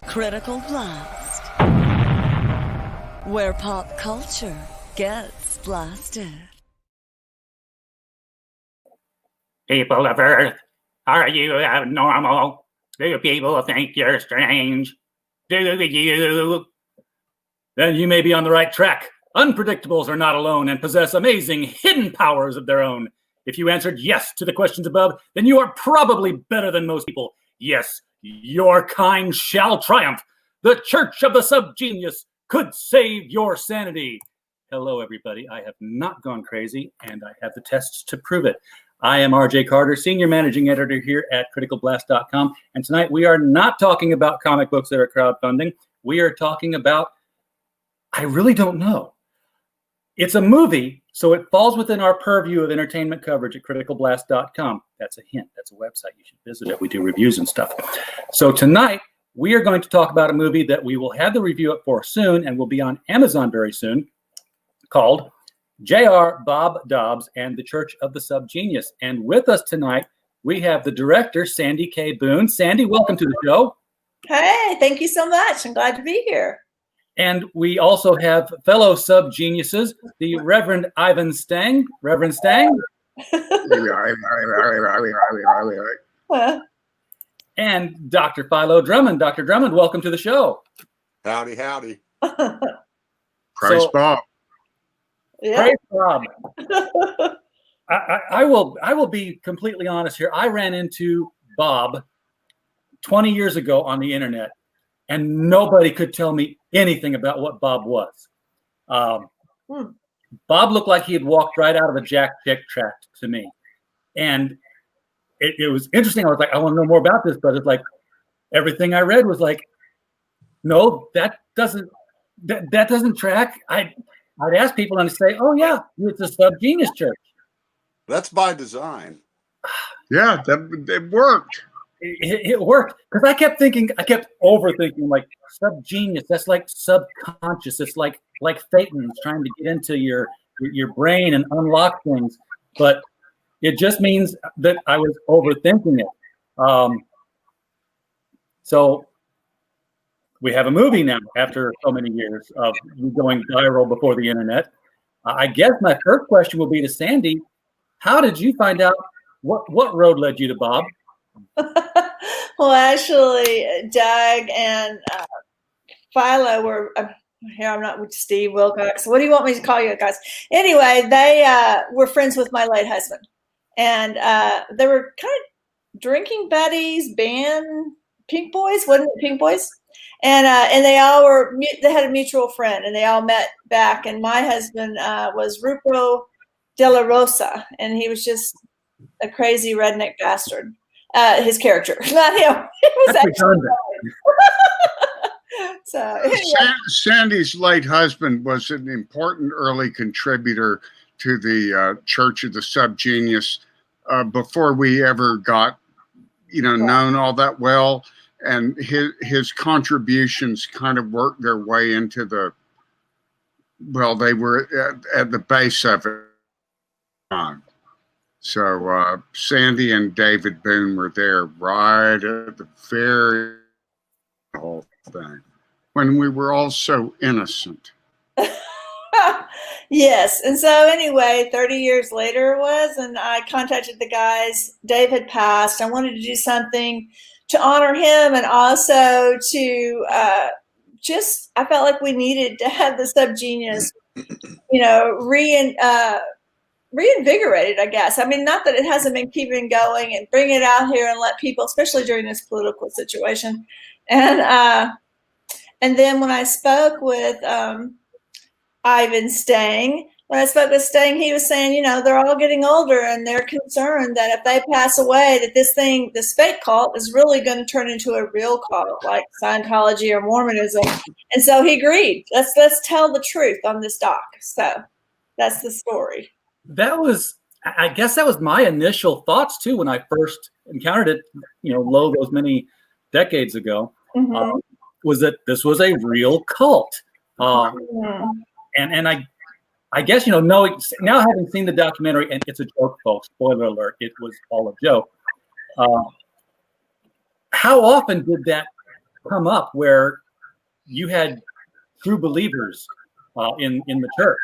Critical Blast, where pop culture gets blasted. People of Earth, are you abnormal? Do people think you're strange? Do you? Then you may be on the right track. Unpredictables are not alone and possess amazing hidden powers of their own. If you answered yes to the questions above, then you are probably better than most people. Yes, your kind shall triumph. The Church of the Subgenius could save your sanity. Hello, everybody. I have not gone crazy, and I have the tests to prove it. I am RJ Carter, Senior Managing Editor here at criticalblast.com, and tonight we are not talking about comic books that are crowdfunding. We are talking about, I really don't know. It's a movie, so it falls within our purview of entertainment coverage at criticalblast.com. That's a hint. That's a website. You should visit it. We do reviews and stuff. So tonight, we are going to talk about a movie that we will have the review up for soon and will be on Amazon very soon, called J.R. Bob Dobbs and the Church of the Subgenius. And with us tonight, we have the director, Sandy K. Boone. Sandy, welcome to the show. Hey, thank you so much. I'm glad to be here. And we also have fellow Subgeniuses, the Reverend Ivan Stang. Reverend Stang. And Dr. Philo Drummond. Dr. Drummond, welcome to the show. Howdy, howdy. Praise Bob. Yeah. Praise Bob. I will be completely honest here. I ran into Bob 20 years ago on the internet, and nobody could tell me anything about what Bob was. Bob looked like he had walked right out of a Jack Chick tract to me. And it was interesting. I was like, I want to know more about this, but it's like everything I read was like, no, that doesn't track. I'd ask people and say, oh yeah, it's a Subgenius church. That's by design. Yeah, it worked. It worked because I kept overthinking, like Subgenius. That's like subconscious. It's like Satan's trying to get into your brain and unlock things. But it just means that I was overthinking it. So we have a movie now after so many years of you going viral before the internet. I guess my first question will be to Sandy. How did you find out what road led you to Bob? Well, actually, Doug and Philo were here. I'm not with Steve Wilcox. What do you want me to call you guys? Anyway, they were friends with my late husband, and they were kind of drinking buddies, band Pink Boys, wasn't it Pink Boys? And they all were. They had a mutual friend, and they all met back. And my husband was Rupro De La Rosa, and he was just a crazy redneck bastard. His character, not him. It was actually so. Anyway. Sandy's late husband was an important early contributor to the Church of the Subgenius before we ever got, known all that well, and his contributions kind of worked their way into they were at the base of it. So Sandy and David Boone were there right at the very whole thing when we were all so innocent. Yes. And so anyway, 30 years later it was, and I contacted the guys. Dave had passed. I wanted to do something to honor him, and also to I felt like we needed to have the Subgenius, reinvigorated, I guess. I mean, not that it hasn't been keeping going, and bring it out here and let people, especially during this political situation. And then when I spoke with Ivan Stang, he was saying, they're all getting older, and they're concerned that if they pass away, that this fake cult is really going to turn into a real cult like Scientology or Mormonism. And so he agreed. Let's tell the truth on this doc. So that's the story. I guess that was my initial thoughts too when I first encountered it, those many decades ago, was that this was a real cult. And I guess, now having seen the documentary, and it's a joke, folks, spoiler alert, it was all a joke. How often did that come up where you had true believers in the church.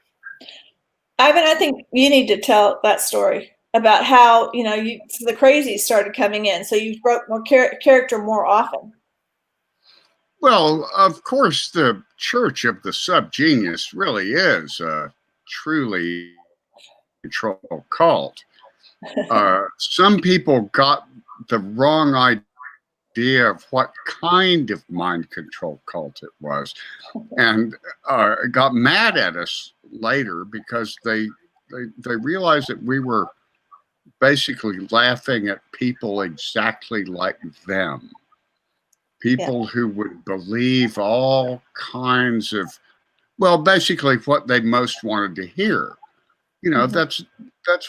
Ivan, I think you need to tell that story about how, the crazies started coming in. So you wrote more character more often. Well, of course, the Church of the Subgenius really is a truly control cult. Some people got the wrong idea of what kind of mind control cult it was, and got mad at us later because they realized that we were basically laughing at people exactly like them. People who would believe all kinds of, well, basically what they most wanted to hear. That's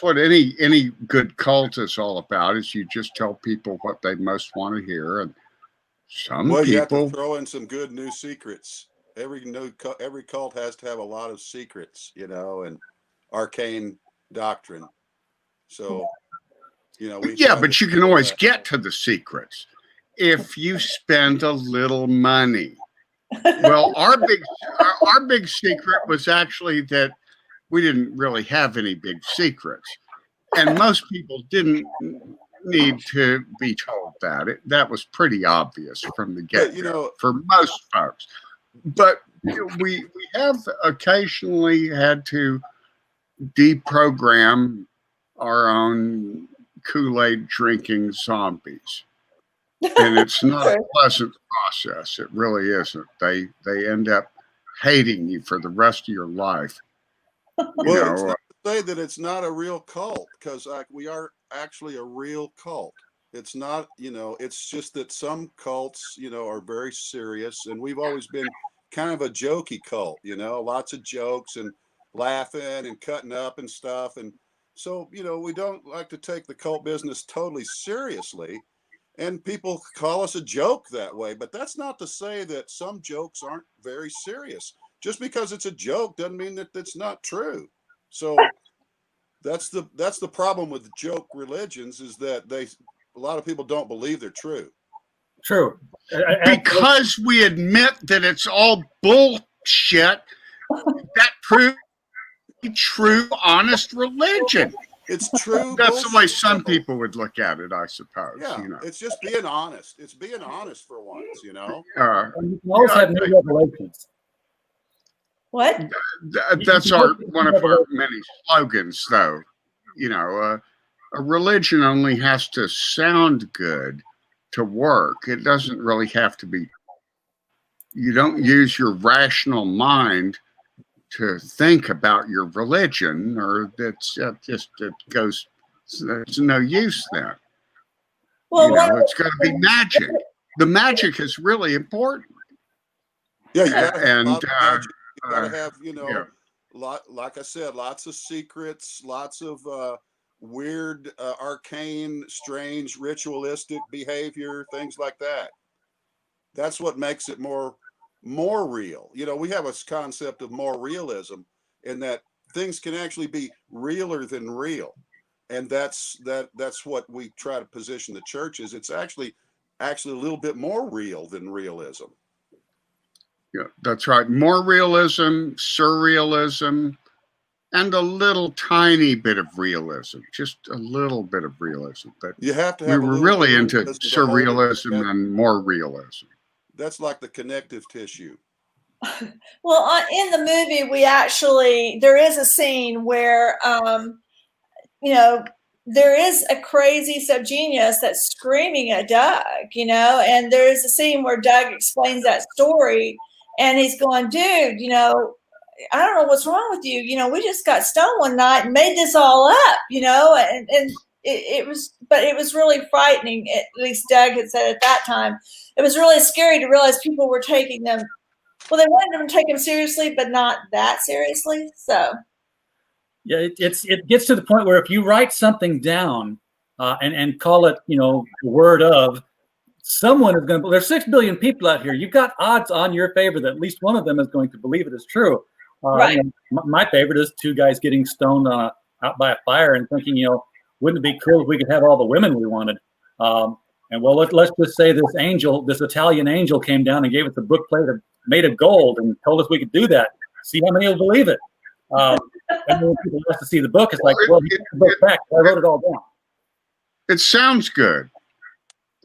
what any good cult is all about, is you just tell people what they most want to hear. And you have to throw in some good new secrets. Every cult has to have a lot of secrets, and arcane doctrine. So, but you can always get to the secrets if you spend a little money. Well, our big secret was actually that we didn't really have any big secrets, and most people didn't need to be told that. That was pretty obvious from the get-go for most folks. But we have occasionally had to deprogram our own Kool-Aid drinking zombies. And it's not a pleasant process. It really isn't. They end up hating you for the rest of your life. It's not to say that it's not a real cult, because we are actually a real cult. It's not, it's just that some cults, are very serious, and we've always been kind of a jokey cult, lots of jokes and laughing and cutting up and stuff. And so, we don't like to take the cult business totally seriously. And people call us a joke that way, but that's not to say that some jokes aren't very serious. Just because it's a joke doesn't mean that it's not true. So that's the problem with joke religions, is that a lot of people don't believe they're true. True. Because we admit that it's all bullshit, that proves true, honest religion. It's true. That's the way some people would look at it, I suppose. Yeah, it's just being honest. It's being honest for once, You can always have new revelations. What? That's one of our many slogans, though. A religion only has to sound good to work. It doesn't really have to be. You don't use your rational mind to think about your religion, or it goes. There's no use then. Well, it's got to be magic. The magic is really important. Yeah, you gotta have and magic. You gotta have, like I said, lots of secrets, lots of weird, arcane, strange, ritualistic behavior, things like that. That's what makes it more real. We have a concept of more realism, in that things can actually be realer than real, and that's what we try to position the church as. It's actually a little bit more real than realism. Yeah, that's right. More realism, surrealism, and a little tiny bit of realism. Just a little bit of realism. But you have to have. We were really into surrealism and more realism. That's like the connective tissue. Well, in the movie, there is a scene where, there is a crazy subgenius that's screaming at Doug, and there's a scene where Doug explains that story, and he's going, dude, I don't know what's wrong with you. We just got stoned one night and made this all up, and it was really frightening. At least Doug had said at that time, it was really scary to realize people were taking them. Well, they wanted them to take them seriously, but not that seriously. So, yeah, it gets to the point where if you write something down and call it, the word of, someone is going to. There's 6 billion people out here. You've got odds on your favor that at least one of them is going to believe it is true. Right. My favorite is 2 guys getting stoned out by a fire and thinking, wouldn't it be cool if we could have all the women we wanted? And And well, let's just say this angel, this Italian angel, came down and gave us a book plate made of gold and told us we could do that. See how many will believe it. And when people ask to see the book, it's like, well, you get the book back. I wrote it all down. It sounds good.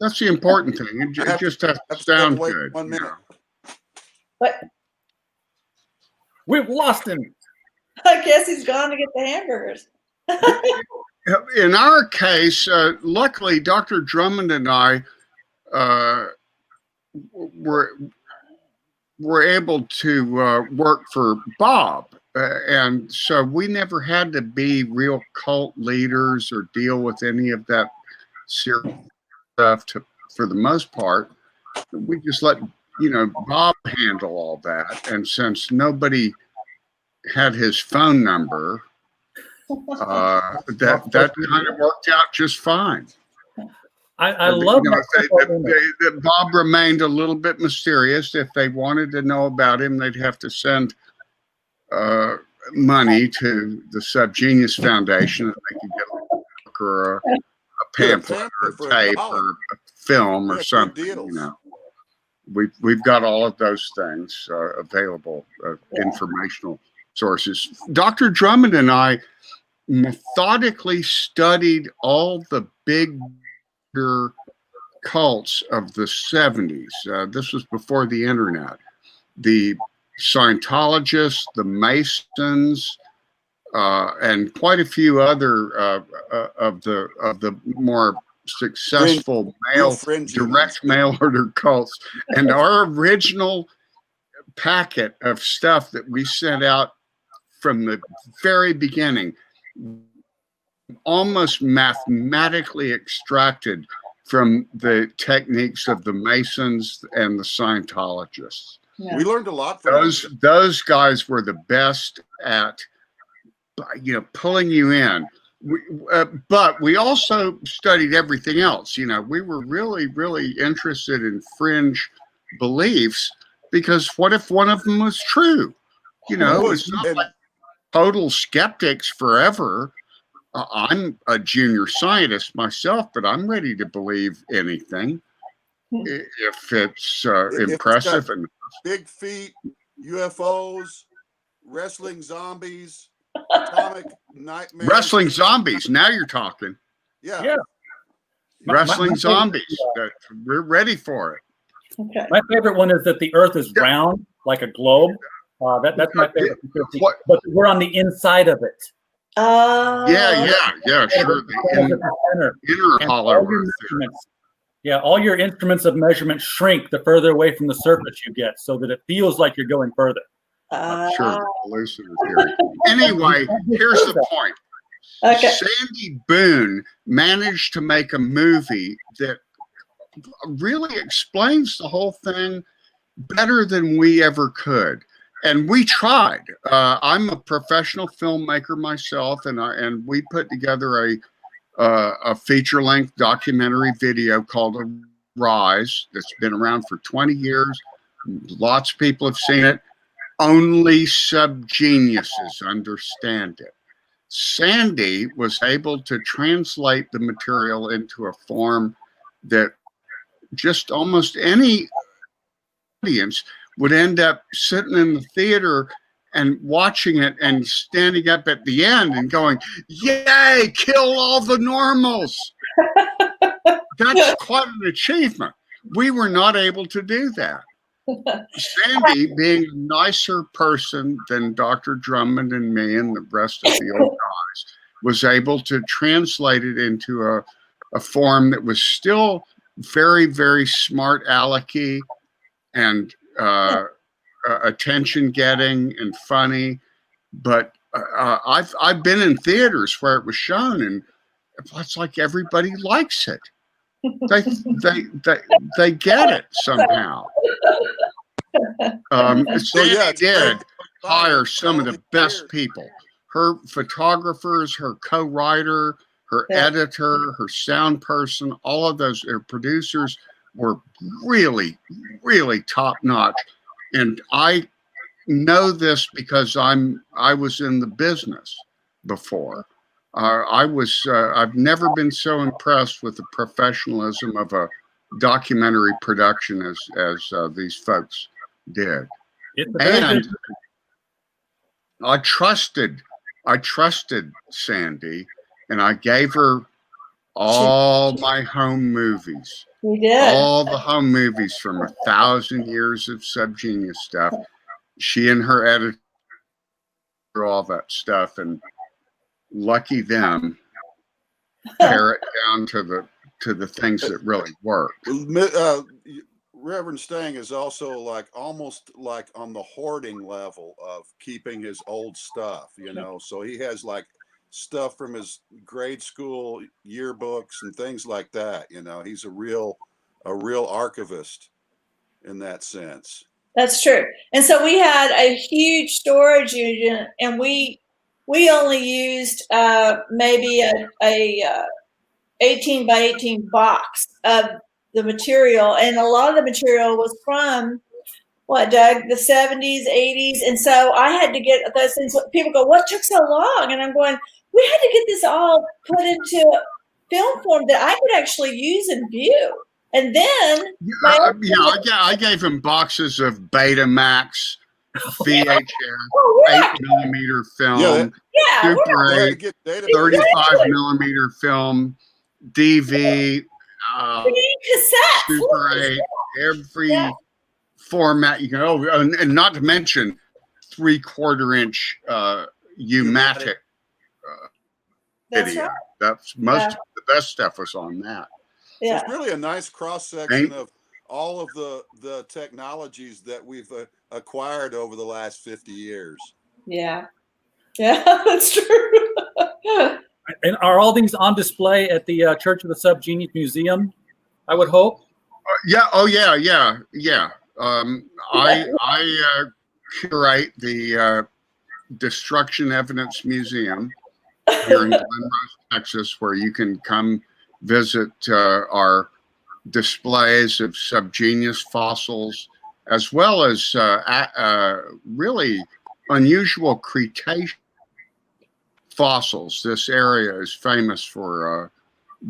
That's the important thing. It just has to sound good. 1 minute. But We've lost him. I guess he's gone to get the hamburgers. In our case, luckily, Dr. Drummond and I were able to work for Bob. And so we never had to be real cult leaders or deal with any of that serious stuff for the most part. We just let, Bob handle all that. And since nobody had his phone number, that kind of worked out just fine. I love that Bob remained a little bit mysterious. If they wanted to know about him, they'd have to send money to the Subgenius Foundation, and they could get a book or a pamphlet or a tape or a film or something. We've got all of those things available, informational sources. Dr. Drummond and I methodically studied all the bigger cults of the 70s. This was before the internet. The Scientologists, the Masons, and quite a few other of the more successful direct mail order cults. And our original packet of stuff that we sent out from the very beginning, almost mathematically extracted from the techniques of the Masons and the Scientologists. Yeah. We learned a lot from those guys were the best at, pulling you in. But we also studied everything else. We were really, really interested in fringe beliefs, because what if one of them was true? It's not like total skeptics forever. I'm a junior scientist myself, but I'm ready to believe anything if it's impressive and big feet, UFOs, wrestling zombies, atomic nightmares. Wrestling zombies. Now you're talking. Yeah. Wrestling zombies. We're ready for it. Okay. My favorite one is that the Earth is round like a globe. That's my favorite. But we're on the inside of it. Yeah, sure. The inner hollow Earth. All your instruments of measurement shrink the further away from the surface you get, so that it feels like you're going further. I'm sure the hallucinator theory. Anyway, here's the point. Okay. Sandy Boone managed to make a movie that really explains the whole thing better than we ever could. And we tried. I'm a professional filmmaker myself, and we put together a feature-length documentary video called Rise that's been around for 20 years. Lots of people have seen it. Only subgeniuses understand it. Sandy was able to translate the material into a form that just almost any audience would end up sitting in the theater and watching it and standing up at the end and going, "Yay, kill all the normals." That's quite an achievement. We were not able to do that. Sandy, being a nicer person than Dr. Drummond and me and the rest of the old guys, was able to translate it into a form that was still very, very smart alecky and attention getting and funny. But I've been in theaters where it was shown, and it's like everybody likes it. They get it somehow. Sandy did hire some of the best people. Her photographers, her co-writer, her editor, her sound person, all of those, her producers were really, really top notch. And I know this because I was in the business before. I've never been so impressed with the professionalism of a documentary production as these folks did. It's a very And good. I trusted Sandy, and I gave her all my home movies, We did. all the home movies from 1,000 years of Subgenius stuff. She and her editor, all that stuff, and lucky them, pare it down to the things that really work. Reverend Stang is also like almost like on the hoarding level of keeping his old stuff, you know. So he has like stuff from his grade school yearbooks and things like that, you know. He's a real archivist in that sense. That's true. And so we had a huge storage unit, and we only used maybe a 18 by 18 box of the material, and a lot of the material was from what, Doug, the 70s, 80s, and so I had to get those things. People go, "What took so long?" And I'm going, "We had to get this all put into film form that I could actually use and view." And then I gave him boxes of Betamax, VHS, oh, 8mm film, Super 8, 35mm film, DV, cassette, Super 8, every format you can. Oh, and not to mention 3/4-inch U-matic video. Right. That's most of the best stuff was on that. So it's really a nice cross section of all of the technologies that we've acquired over the last 50 years. Yeah, that's true. And are all these on display at the Church of the Subgenius Museum? I would hope. Yeah. Oh, yeah. I curate the Destruction Evidence Museum here in Glen Rose, Texas, where you can come visit our displays of Subgenius fossils, as well as really unusual Cretaceous fossils. This area is famous for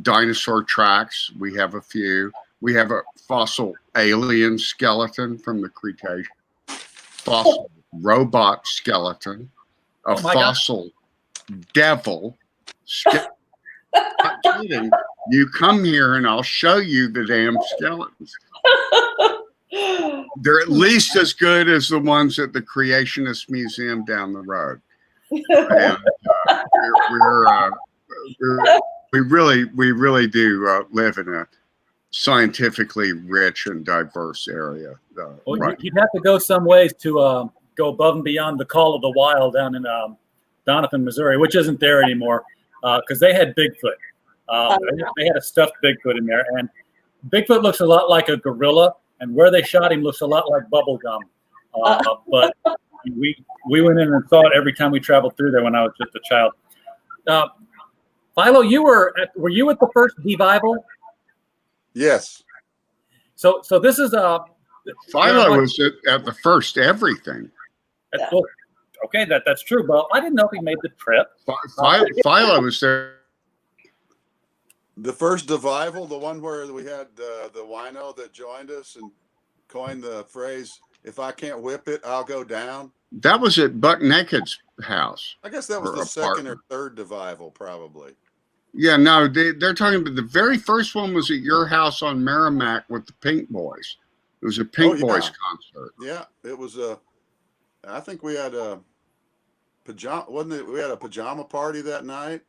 dinosaur tracks. We have a few. We have a fossil alien skeleton from the Cretaceous, fossil robot skeleton, a fossil devil skeleton. Not kidding. You come here and I'll show you the damn skeletons. They're at least as good as the ones at the Creationist Museum down the road. And we really do live in a scientifically rich and diverse area. You'd have to go some ways to go above and beyond the call of the wild down in Doniphan, Missouri, which isn't there anymore, because they had Bigfoot. They had a stuffed Bigfoot in there, and Bigfoot looks a lot like a gorilla, and where they shot him looks a lot like bubblegum. But we went in and saw it every time we traveled through there when I was just a child. Philo, were you at the first Devival? Yes. So this is Philo was at the first everything. Okay, that's true, but I didn't know if he made the trip. Philo was there. The first Devival, the one where we had the wino that joined us and coined the phrase, "If I can't whip it, I'll go down." That was at Buck Naked's house. I guess that was the second or third Devival, probably. Yeah, no, they're talking about the very first one was at your house on Merrimack with the Pink Boys. It was a Pink Boys concert. Yeah, it was I think we had a pajama, wasn't it? We had a pajama party that night.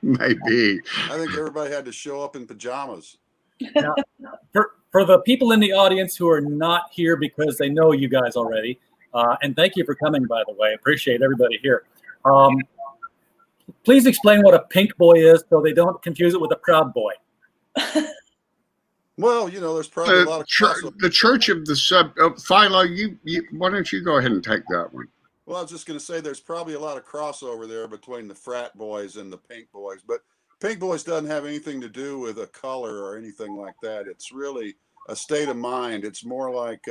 Maybe. I think everybody had to show up in pajamas. Now, for the people in the audience who are not here because they know you guys already, and thank you for coming, by the way. Appreciate everybody here. Please explain what a Pink Boy is so they don't confuse it with a Proud Boy. Well, there's probably a lot of the Church of the Philo. You why don't you go ahead and take that one? Well, I was just going to say there's probably a lot of crossover there between the frat boys and the Pink Boys, but Pink Boys doesn't have anything to do with a color or anything like that. It's really a state of mind. It's more like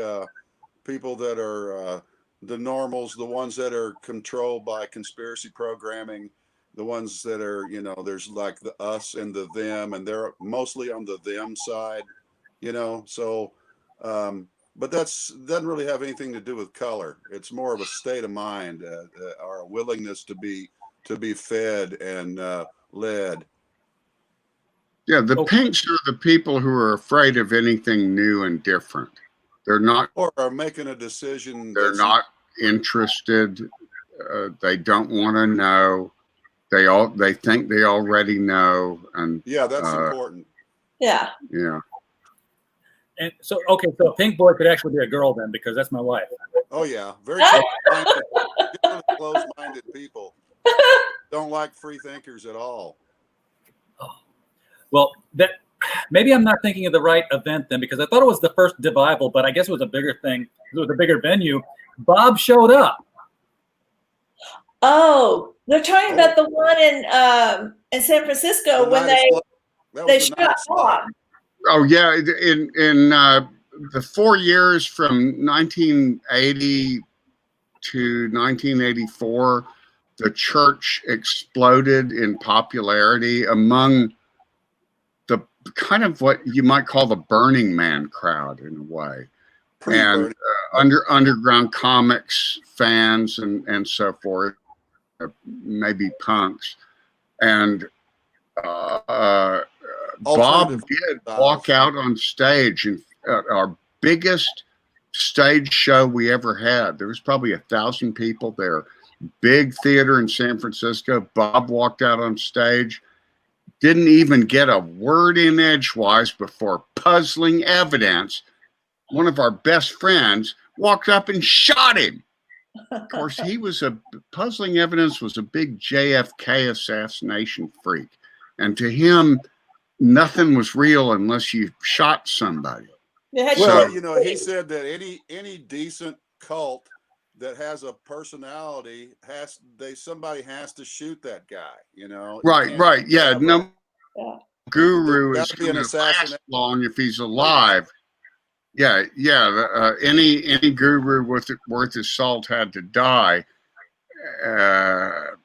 people that are the normals, the ones that are controlled by conspiracy programming. the ones that are, you know, there's like the us and the them, and they're mostly on the them side, you know. So, but that's doesn't really have anything to do with color. It's more of a state of mind, or a willingness to be fed and led. Yeah, the pinks are the people who are afraid of anything new and different. They're not, or are making a decision. They're not interested. They don't want to know. They think they already know, and yeah, that's important. Yeah. Yeah. And so, okay, so a pink boy could actually be a girl then, because that's my wife. Oh yeah, very close-minded people. Don't like free thinkers at all. Well, that maybe I'm not thinking of the right event then, because I thought it was the first Divival, but I guess it was a bigger thing. It was a bigger venue. Bob showed up. Oh, they're talking about the one in San Francisco when they shot Bob. Oh yeah, in the 4 years from 1980 to 1984, the church exploded in popularity among the kind of what you might call the Burning Man crowd in a way, and underground comics fans and so forth, maybe punks, and Bob did walk out on stage, and our biggest stage show we ever had. There was probably 1,000 people there. Big theater in San Francisco. Bob walked out on stage. Didn't even get a word in edgewise before Puzzling Evidence, one of our best friends, walked up and shot him. Of course, Puzzling Evidence was a big JFK assassination freak. And to him, nothing was real unless you shot somebody. Well, you know, he said that any decent cult that has a personality somebody has to shoot that guy, you know. Right. Yeah. No guru is going to last long if he's alive. Yeah. Any guru worth his salt had to die. I'm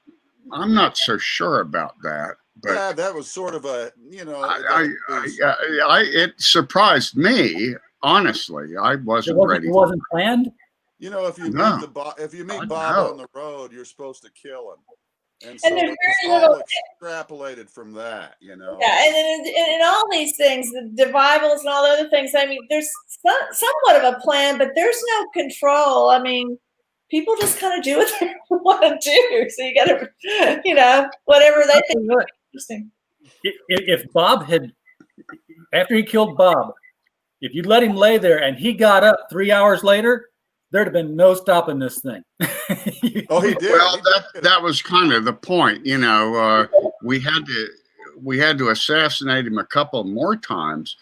not so sure about that. But yeah, that was sort of a, you know. It surprised me, honestly. I wasn't ready. It wasn't planned. You know, if you meet Bob on the road, you're supposed to kill him, and so there's it's all extrapolated from that, you know. Yeah, and in all these things, the Divivals and all the other things. I mean, there's somewhat of a plan, but there's no control. I mean, people just kind of do what they want to do. So you got to, you know, whatever they think is interesting. If Bob had, after he killed Bob, if you'd let him lay there and he got up 3 hours later, there'd have been no stopping this thing. Oh, he did. Well, that was kind of the point, you know. We had to assassinate him a couple more times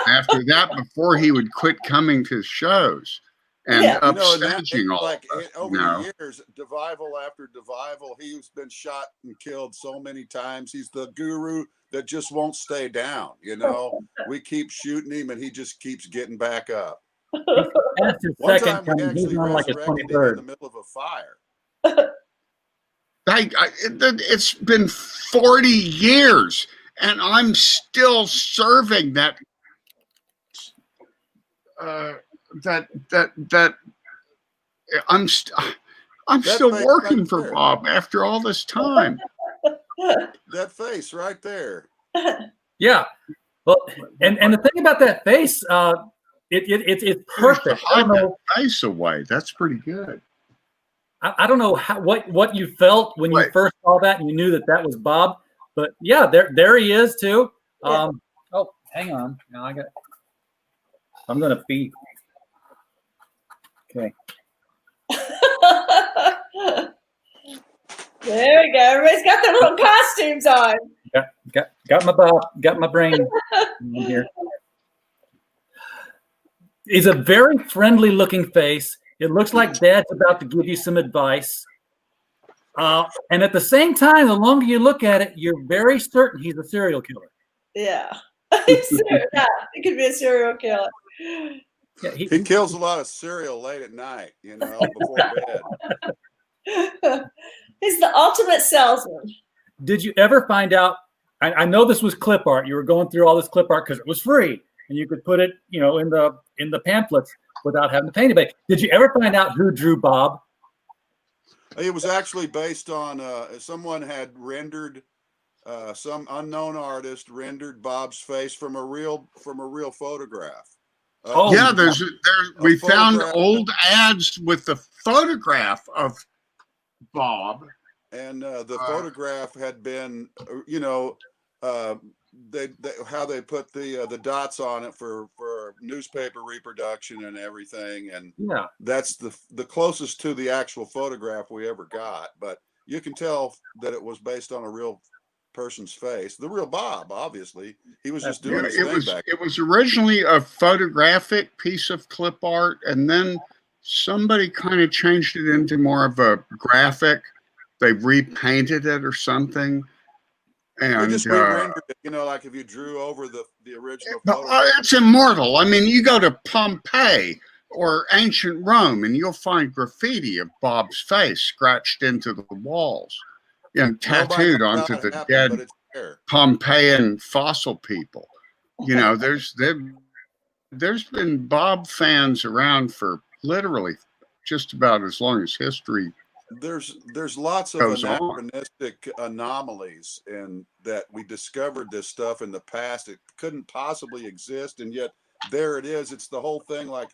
after that before he would quit coming to shows. And upstaging all like of us, over the years, Divival after Divival, he's been shot and killed so many times. He's the guru that just won't stay down. You know, we keep shooting him, and he just keeps getting back up. That's his One second time we time. He's actually on like his resurrected him 23rd. in the middle of a fire. It's been 40 years, and I'm still serving that. I'm still working right for Bob after all this time. That face right there. Yeah. Well, and the thing about that face, it's perfect. Hide that face away. That's pretty good. I don't know what you felt when you first saw that and you knew that was Bob, but yeah, there he is too. Oh, hang on. Now I'm gonna feed. Okay. There we go. Everybody's got their little costumes on. Got my brain here. It's a very friendly looking face. It looks like Dad's about to give you some advice. And at the same time, the longer you look at it, you're very certain he's a serial killer. Yeah. He could be a serial killer. Yeah, he kills a lot of cereal late at night, you know, before bed. He's the ultimate salesman. did you ever find out? I know this was clip art. You were going through all this clip art because it was free, and you could put it, in the pamphlets without having to pay anybody. Did you ever find out who drew Bob? It was actually based on someone had rendered some unknown artist rendered Bob's face from a real photograph. Yeah, we found photograph. old ads with the photograph of Bob, and the photograph had been, how they put the dots on it for newspaper reproduction and everything, and that's the closest to the actual photograph we ever got. But you can tell that it was based on a real person's face, the real Bob. Obviously, he was just doing his thing back. It was originally a photographic piece of clip art, and then somebody kind of changed it into more of a graphic. They repainted it or something. And they just re-rendered it, like if you drew over the original photo. It's immortal. I mean, you go to Pompeii or ancient Rome and you'll find graffiti of Bob's face scratched into the walls and tattooed onto the dead Pompeian fossil people. There's been Bob fans around for literally just about as long as history. There's lots of anachronistic anomalies, and that we discovered this stuff in the past. It couldn't possibly exist, and yet there it is. It's the whole thing, like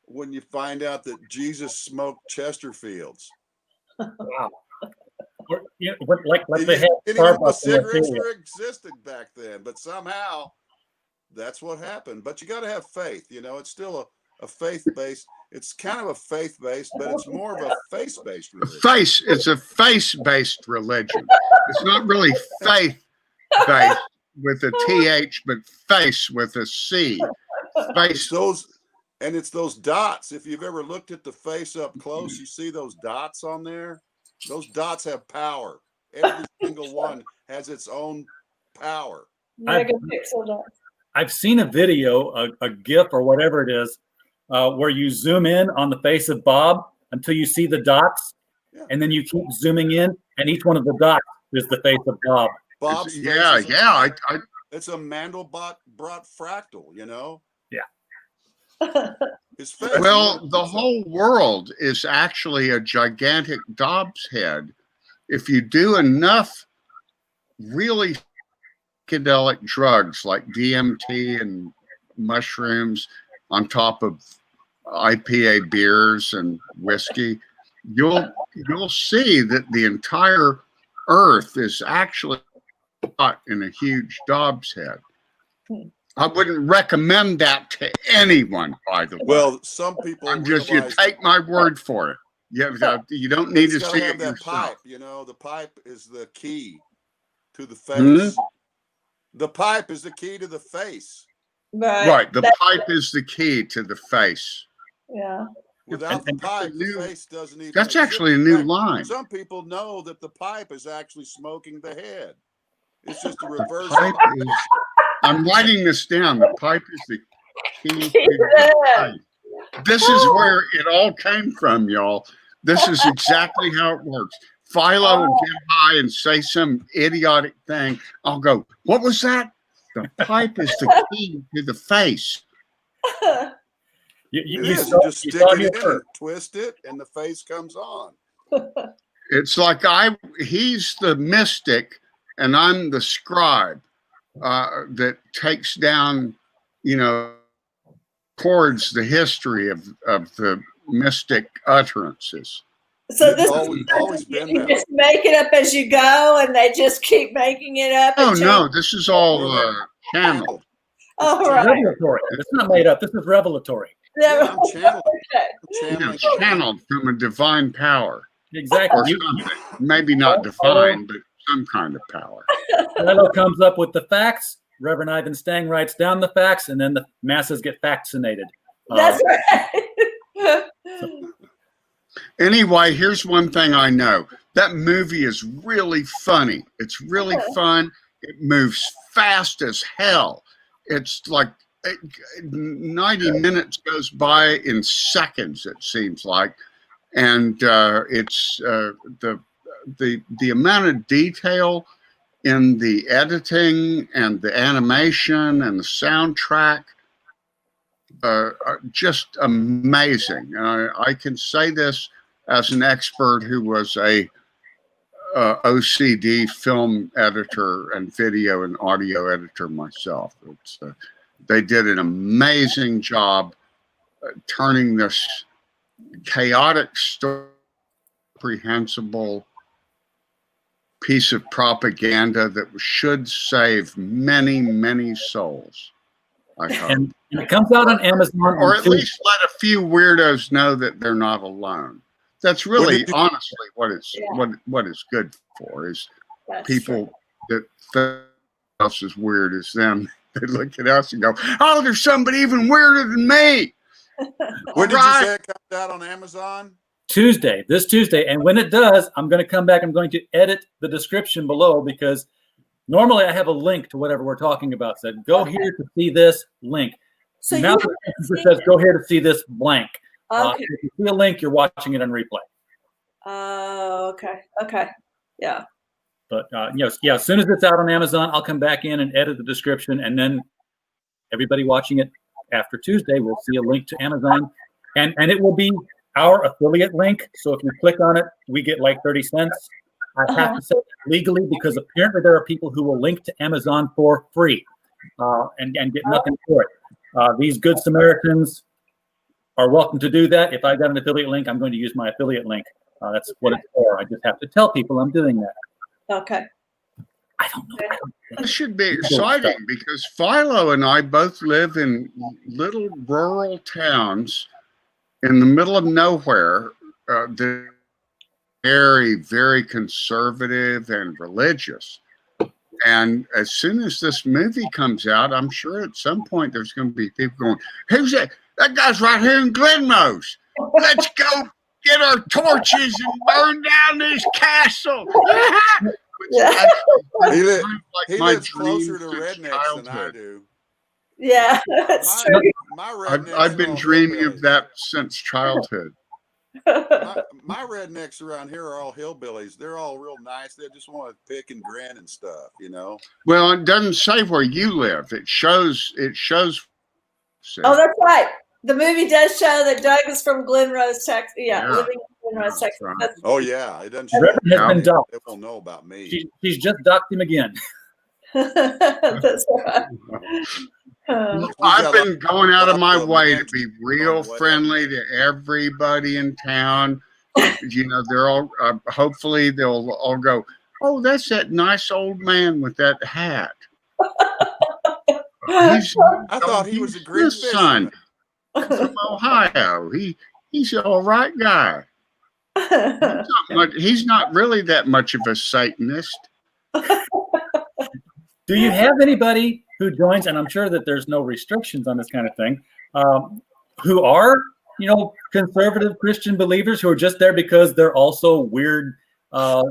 when you find out that Jesus smoked Chesterfields. Wow. Like they had the cigarettes were existed back then, but somehow that's what happened. But you got to have faith. It's still a faith-based. It's kind of a faith-based, but it's more of a face-based religion. It's a face-based religion. It's not really faith-based with a TH, but face with a C. Face. It's those dots. If you've ever looked at the face up close, you see those dots on there. Those dots have power. Every single one has its own power. I've seen a video, a GIF or whatever it is, where you zoom in on the face of Bob until you see the dots, and then you keep zooming in, and each one of the dots is the face of Bob. Bob's it's a Mandelbrot fractal, Yeah. His face. Well, the whole world is actually a gigantic Dobbs head. If you do enough really psychedelic drugs like DMT and mushrooms on top of IPA beers and whiskey, you'll see that the entire earth is actually caught in a huge Dobbs head. I wouldn't recommend that to anyone, by the way. Well, some people you take my word for it. You don't need to see it yourself. Pipe, the pipe is the key to the face. The pipe is the key to the face. Right. The pipe is the key to the face. Yeah. Without the pipe, the face doesn't even That's exist. actually a new line. Some people know that the pipe is actually smoking the head. It's just a reverse. I'm writing this down. The pipe is the key to the pipe. This is where it all came from, y'all. This is exactly how it works. Philo will get high and say some idiotic thing. I'll go, what was that? The pipe is the key to the face. You just stick it in and twist it, and the face comes on. It's like he's the mystic, and I'm the scribe that takes down, records the history of the mystic utterances. So this always been you that. Just make it up as you go, and they just keep making it up. Oh no, this is all channeled. Oh, right. Revelatory. It's not made up. This is revelatory. Yeah, I'm channeling. Channeled from a divine power. Exactly. Or maybe not divine, but some kind of power. Philo comes up with the facts. Reverend Ivan Stang writes down the facts, and then the masses get vaccinated. That's right. Anyway, here's one thing I know. That movie is really funny. It's really fun. It moves fast as hell. It's like 90 minutes goes by in seconds, it seems like. And it's the amount of detail in the editing and the animation and the soundtrack, just amazing. I can say this as an expert who was a OCD film editor and video and audio editor myself. They did an amazing job turning this chaotic, comprehensible piece of propaganda that should save many, many souls. I hope. And it comes out on Amazon. Or at least let a few weirdos know that they're not alone. That's really, honestly, what it's good for is people that think us as weird as them. They look at us and go, "Oh, there's somebody even weirder than me." When did you say it comes out on Amazon? This Tuesday. And when it does, I'm going to come back. I'm going to edit the description below because normally I have a link to whatever we're talking about. Said, go here to see this link. So now it says, go here to see this blank. Okay. If you see a link, you're watching it on replay. Oh, okay. Okay. Yeah. But as soon as it's out on Amazon, I'll come back in and edit the description, and then everybody watching it after Tuesday will see a link to Amazon, and it will be our affiliate link. So if you click on it, we get like 30 cents. I have to say that legally because apparently there are people who will link to Amazon for free and get nothing for it. These good Samaritans are welcome to do that. If I got an affiliate link, I'm going to use my affiliate link. That's what it's for. I just have to tell people I'm doing that. Okay. I don't know. This should be exciting because Philo and I both live in little rural towns in the middle of nowhere. They're very, very conservative and religious. And as soon as this movie comes out, I'm sure at some point there's going to be people going, "Who's that? That guy's right here in Glenrose. Let's go get our torches and burn down this castle." Yeah. He lives closer to rednecks than I do. Yeah, that's true. I've been dreaming of that since childhood. My rednecks around here are all hillbillies. They're all real nice. They just want to pick and grin and stuff, you know. Well, it doesn't say where you live. It shows. Oh, that's right. The movie does show that Doug is from Glenrose, Texas. Yeah, living in Glenrose, Texas. Right. Oh yeah, it doesn't show. They won't know about me. She's just docked him again. That's right. I've been going out of my way to be real friendly to everybody in town. You know, they're all, hopefully they'll all go, "Oh, that's that nice old man with that hat." I thought he was a great son from Ohio. He's an all right guy. He's not really that much of a Satanist. Do you have anybody who joins, and I'm sure that there's no restrictions on this kind of thing, who are, conservative Christian believers who are just there because they're also weird? I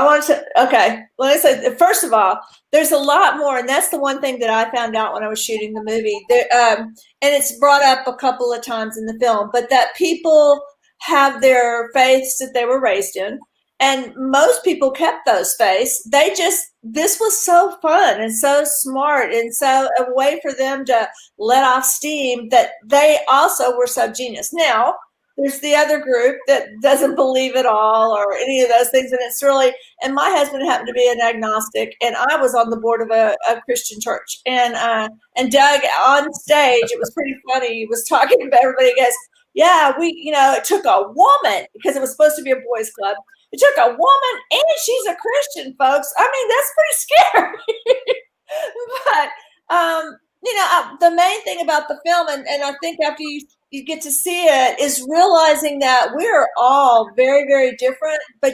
want to, okay, let me say, first of all, there's a lot more, and that's the one thing that I found out when I was shooting the movie. And it's brought up a couple of times in the film, but that people have their faiths that they were raised in, and most people kept those faiths. This was so fun and so smart and so a way for them to let off steam that they also were subgenius. Now, there's the other group that doesn't believe at all or any of those things. And it's really, and my husband happened to be an agnostic, and I was on the board of a Christian church. And Doug on stage, it was pretty funny. He was talking about everybody. He goes, "Yeah, it took a woman," because it was supposed to be a boys' club. "It took a woman and she's a Christian, folks. I mean, that's pretty scary." But, the main thing about the film, and I think after you get to see it, is realizing that we're all very, very different, but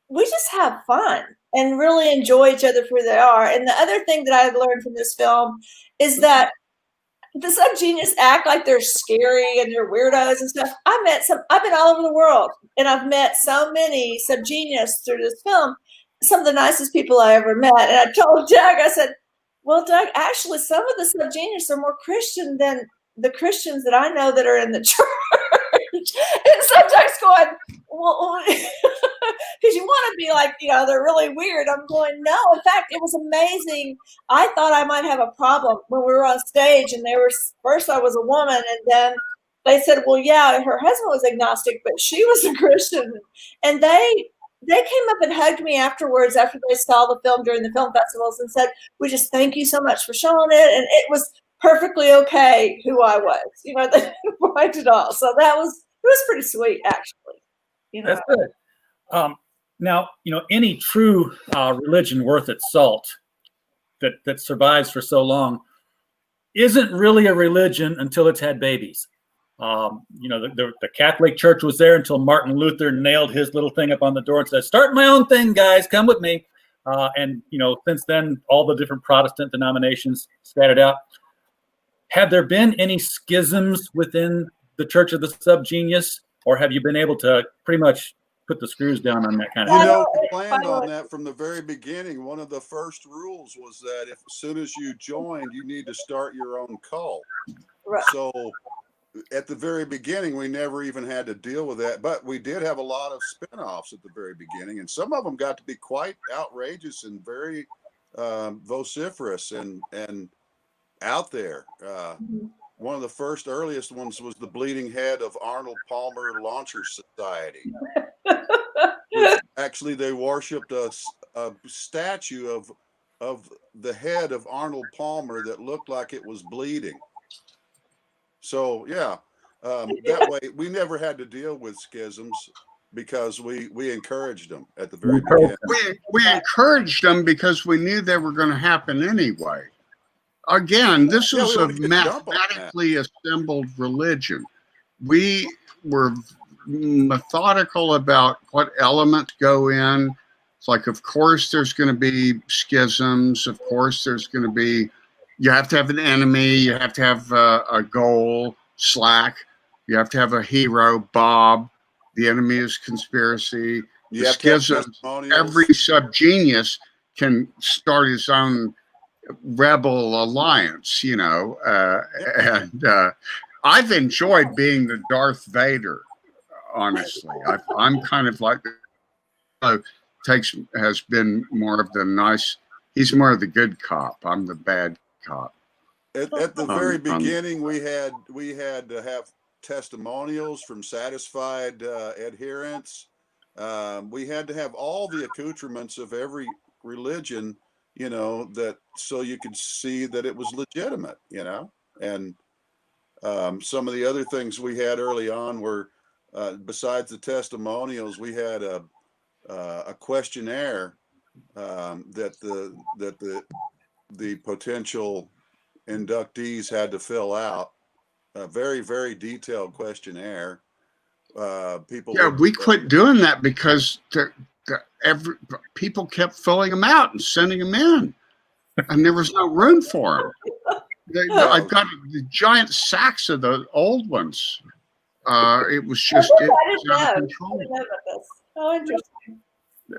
we just have fun and really enjoy each other for who they are. And the other thing that I learned from this film is that the subgenius act like they're scary and they're weirdos and stuff. I've been all over the world, and I've met so many subgenius through this film, some of the nicest people I ever met. And I told Doug, I said, "Well, Doug, actually some of the subgenius are more Christian than the Christians that I know that are in the church." And sometimes going, well, because you want to be like, they're really weird. I'm going, no. In fact, it was amazing. I thought I might have a problem when we were on stage, and first I was a woman, and then they said, well, yeah, her husband was agnostic, but she was a Christian. And they came up and hugged me afterwards after they saw the film during the film festivals and said, we just thank you so much for showing it. And it was perfectly okay who I was. They didn't mind at all. So it was pretty sweet, actually. That's good. Now, any true religion worth its salt that survives for so long isn't really a religion until it's had babies. The Catholic Church was there until Martin Luther nailed his little thing up on the door and said, start my own thing, guys, come with me. And since then, all the different Protestant denominations scattered out. Have there been any schisms within the Church of the Subgenius, or have you been able to pretty much put the screws down on that kind of we planned on that from the very beginning. One of the first rules was that as soon as you joined, you need to start your own cult. Right. So at the very beginning, we never even had to deal with that, but we did have a lot of spinoffs at the very beginning, and some of them got to be quite outrageous and very vociferous and out there. One of the first earliest ones was the bleeding head of Arnold Palmer Launcher Society. Actually, they worshipped a statue of the head of Arnold Palmer that looked like it was bleeding. So yeah, that way we never had to deal with schisms because we encouraged them at the very beginning. We encouraged them because we knew they were going to happen anyway. Again, this was a mathematically assembled religion. We were methodical about what elements go in. It's like, of course, there's going to be schisms. Of course, there's going to be, you have to have an enemy. You have to have a goal, Slack. You have to have a hero, Bob. The enemy is conspiracy. The schisms, every subgenius can start his own rebel alliance, and I've enjoyed being the Darth Vader, honestly. I'm kind of like, has been more of the nice, he's more of the good cop. I'm the bad cop. At the very beginning, we had to have testimonials from satisfied adherents. We had to have all the accoutrements of every religion, that so you could see that it was legitimate, and some of the other things we had early on were, besides the testimonials, we had a questionnaire that the potential inductees had to fill out, a very, very detailed questionnaire. We quit doing that because people kept filling them out and sending them in, and there was no room for them. I've got the giant sacks of the old ones. It was just out of control. Oh, interesting.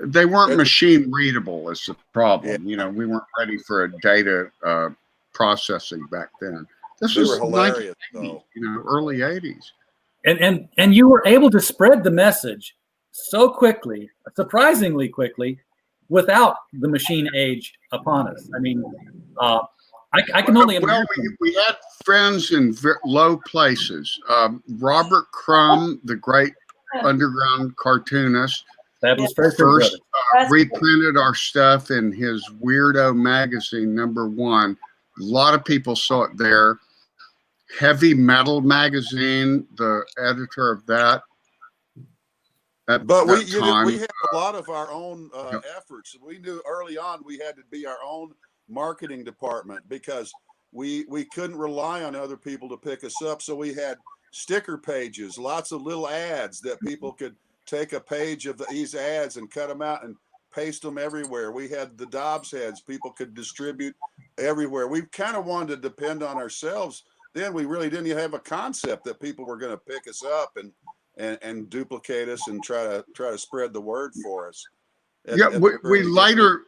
They weren't machine readable is the problem. We weren't ready for a data processing back then. This was hilarious, though. Early 80s. And you were able to spread the message so quickly, surprisingly quickly, without the machine age upon us. I mean, I can only imagine. Well, we had friends in low places. Robert Crumb, the great underground cartoonist, that was first reprinted our stuff in his Weirdo magazine, #1. A lot of people saw it there. Heavy Metal magazine, the editor of that. But we had a lot of our own efforts. We knew early on we had to be our own marketing department because we couldn't rely on other people to pick us up. So we had sticker pages, lots of little ads that people could take a page of these ads and cut them out and paste them everywhere. We had the Dobbs heads people could distribute everywhere. We kind of wanted to depend on ourselves. Then we really didn't even have a concept that people were going to pick us up and duplicate us and try to spread the word for us. We later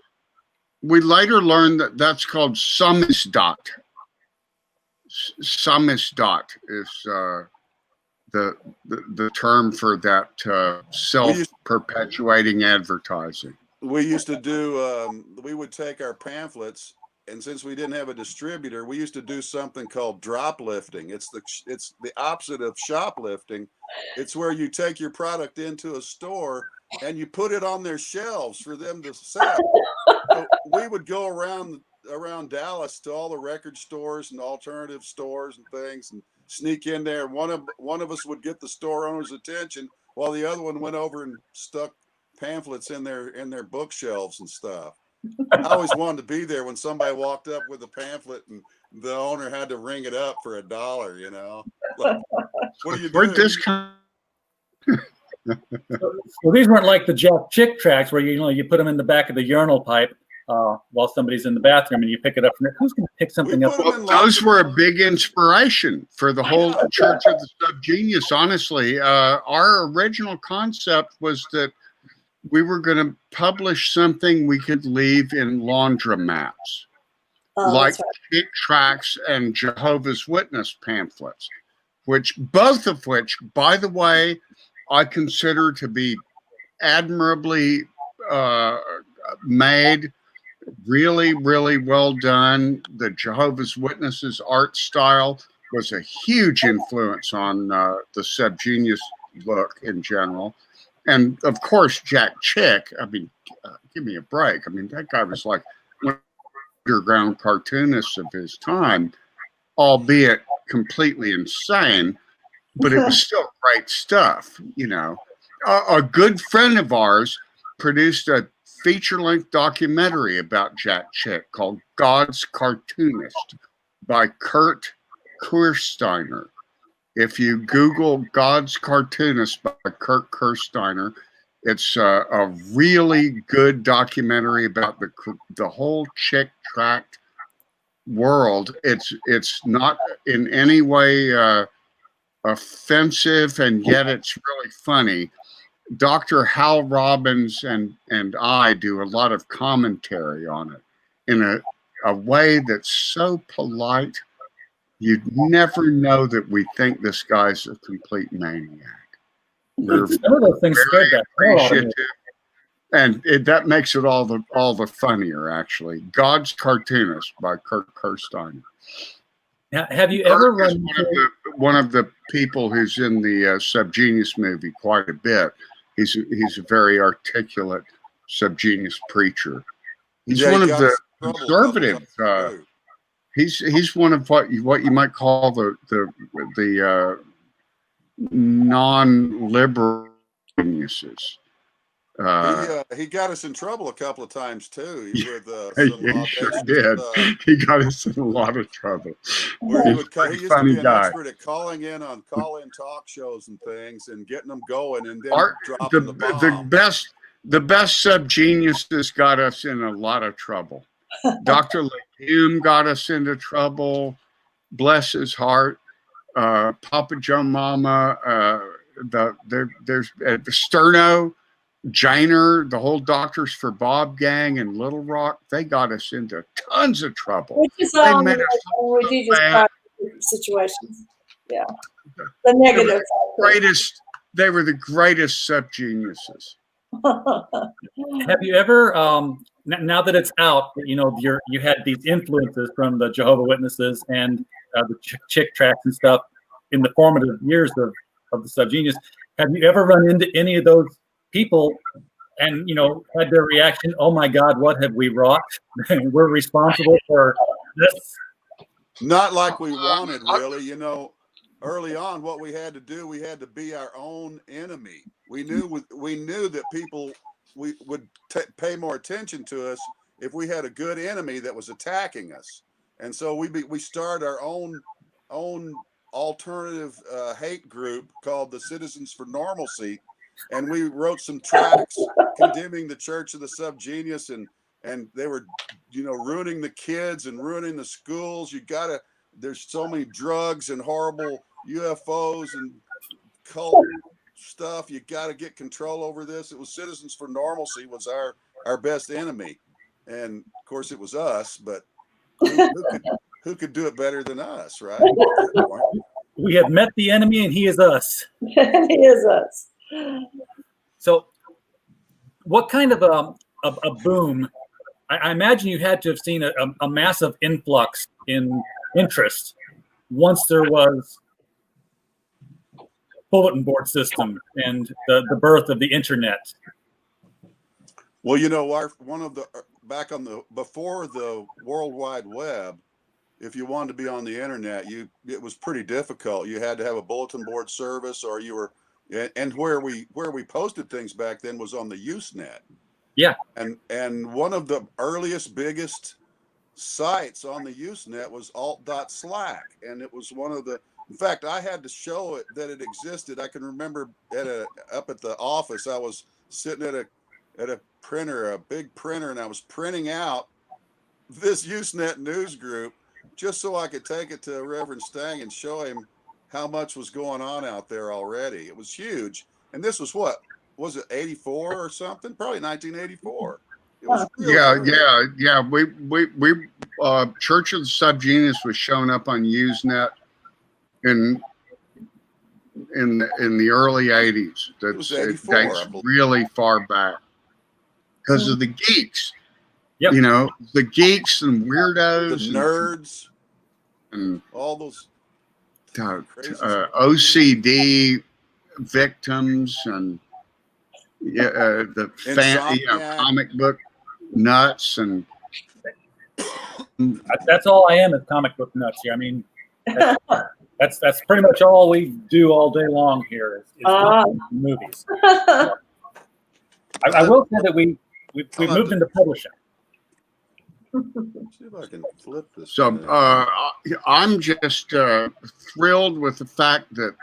learned that that's called Samizdat. Samizdat is the term for that self-perpetuating advertising. We used to do. We would take our pamphlets, and since we didn't have a distributor, we used to do something called drop lifting. It's the opposite of shoplifting. It's where you take your product into a store and you put it on their shelves for them to sell. So we would go around Dallas to all the record stores and alternative stores and things, and sneak in there. One of us would get the store owner's attention, while the other one went over and stuck pamphlets in their bookshelves and stuff. I always wanted to be there when somebody walked up with a pamphlet and the owner had to ring it up for $1. You know, like, what are you doing? Where'd this come? Well, these weren't like the Jack Chick tracks where you put them in the back of the urinal pipe while somebody's in the bathroom and you pick it up from there. Who's going to pick something up? Well, those were a big inspiration for the whole Church of the Subgenius. Honestly, our original concept was that we were going to publish something we could leave in laundromats, like Chick tracts and Jehovah's Witness pamphlets, both of which, by the way, I consider to be admirably made, really, really well done. The Jehovah's Witnesses art style was a huge influence on the Subgenius look in general. And of course, Jack Chick, I mean, give me a break. I mean, that guy was like one of the underground cartoonists of his time, albeit completely insane, but it was still great stuff, you know. A good friend of ours produced a feature-length documentary about Jack Chick called God's Cartoonist by Kurt Kirsteiner. If you Google God's Cartoonist by Kurt Kirsteiner, it's a really good documentary about the whole Chick tract world. It's not in any way offensive, and yet it's really funny. Dr. Hal Robbins and I do a lot of commentary on it in a way that's so polite. You'd never know that we think this guy's a complete maniac. We're some of those things very scared appreciative, and that makes it all the funnier, actually. God's Cartoonist by Kurt Kirsteiner. Now, have you ever run one of the people who's in the Subgenius movie quite a bit? He's a very articulate Subgenius preacher. He's one of the conservative. He's one of what you might call the non-liberal geniuses. He got us in trouble a couple of times too. He sure did. He got us in a lot of trouble. He used to be an expert at calling in on call-in talk shows and things and getting them going, and then dropping the bomb. The best Subgeniuses got us in a lot of trouble. Dr. Legume got us into trouble. Bless his heart. Papa Joe Mama. There's Sterno. Janer, the whole Doctors for Bob gang in Little Rock, they got us into tons of trouble. Which is all situations. Yeah. The negative. They were the greatest Subgeniuses. Have you ever, now that it's out, you had these influences from the Jehovah's Witnesses and the Chick tracts and stuff in the formative years of the Subgenius. Have you ever run into any of those people and had their reaction, oh my God, what have we wrought? We're responsible for this? Not like we wanted, really. Early on, what we had to do, we had to be our own enemy. We knew that people would pay more attention to us if we had a good enemy that was attacking us. And so we started our own alternative hate group called the Citizens for Normalcy. And we wrote some tracts condemning the Church of the Subgenius, and they were, ruining the kids and ruining the schools. There's so many drugs and horrible UFOs and cult stuff. You got to get control over this. It was Citizens for Normalcy was our best enemy. And of course it was us, but who could do it better than us, right? We have met the enemy, and he is us. He is us. So, what kind of a boom? I imagine you had to have seen a massive influx in interest once there was bulletin board system and the birth of the internet. Well, you know, one of the back on the before the World Wide Web, if you wanted to be on the internet, it was pretty difficult. You had to have a bulletin board service, or you were, and where we posted things back then was on the Usenet. Yeah. And one of the earliest, biggest sites on the Usenet was alt.slack, and it was one of the. In fact, I had to show it that it existed. I can remember up at the office, I was sitting at a printer, a big printer, and I was printing out this Usenet news group just so I could take it to Reverend Stang and show him how much was going on out there already. It was huge. And this was what? Was it 84 or something? Probably 1984. It was really early. Yeah. We Church of the Subgenius was showing up on Usenet in the early 80s. It dates really far back because of the geeks. Yep. You know, the geeks and weirdos, the nerds, and all those OCD victims, and comic book nuts, and that's all I am is comic book nuts here. I mean, that's pretty much all we do all day long here is movies. I will say that we've moved into publishing. See if I can flip this. So I'm just thrilled with the fact that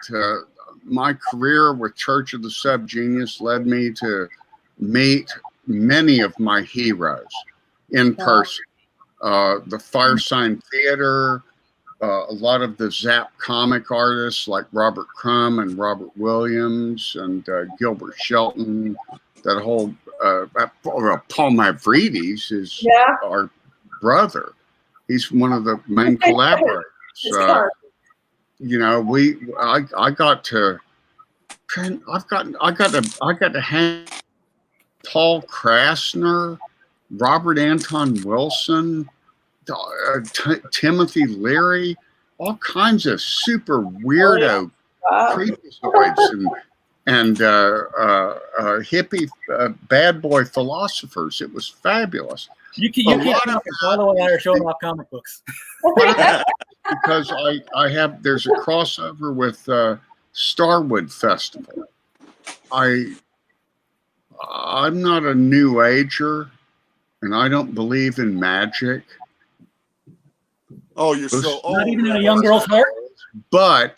my career with Church of the Subgenius led me to meet many of my heroes in person. The Firesign Theater, a lot of the Zap comic artists like Robert Crumb and Robert Williams and Gilbert Shelton. That whole Paul Mavridis is our brother. He's one of the main collaborators. You know, I got to hang Paul Krasner, Robert Anton Wilson, Timothy Leary, all kinds of super weirdo creepazoids and hippie bad boy philosophers. It was fabulous. You can't Philo and I are showing off comic books. Because there's a crossover with Starwood Festival. I'm not a new ager, and I don't believe in magic. Oh, you're so old. Not even in a young girl's heart? But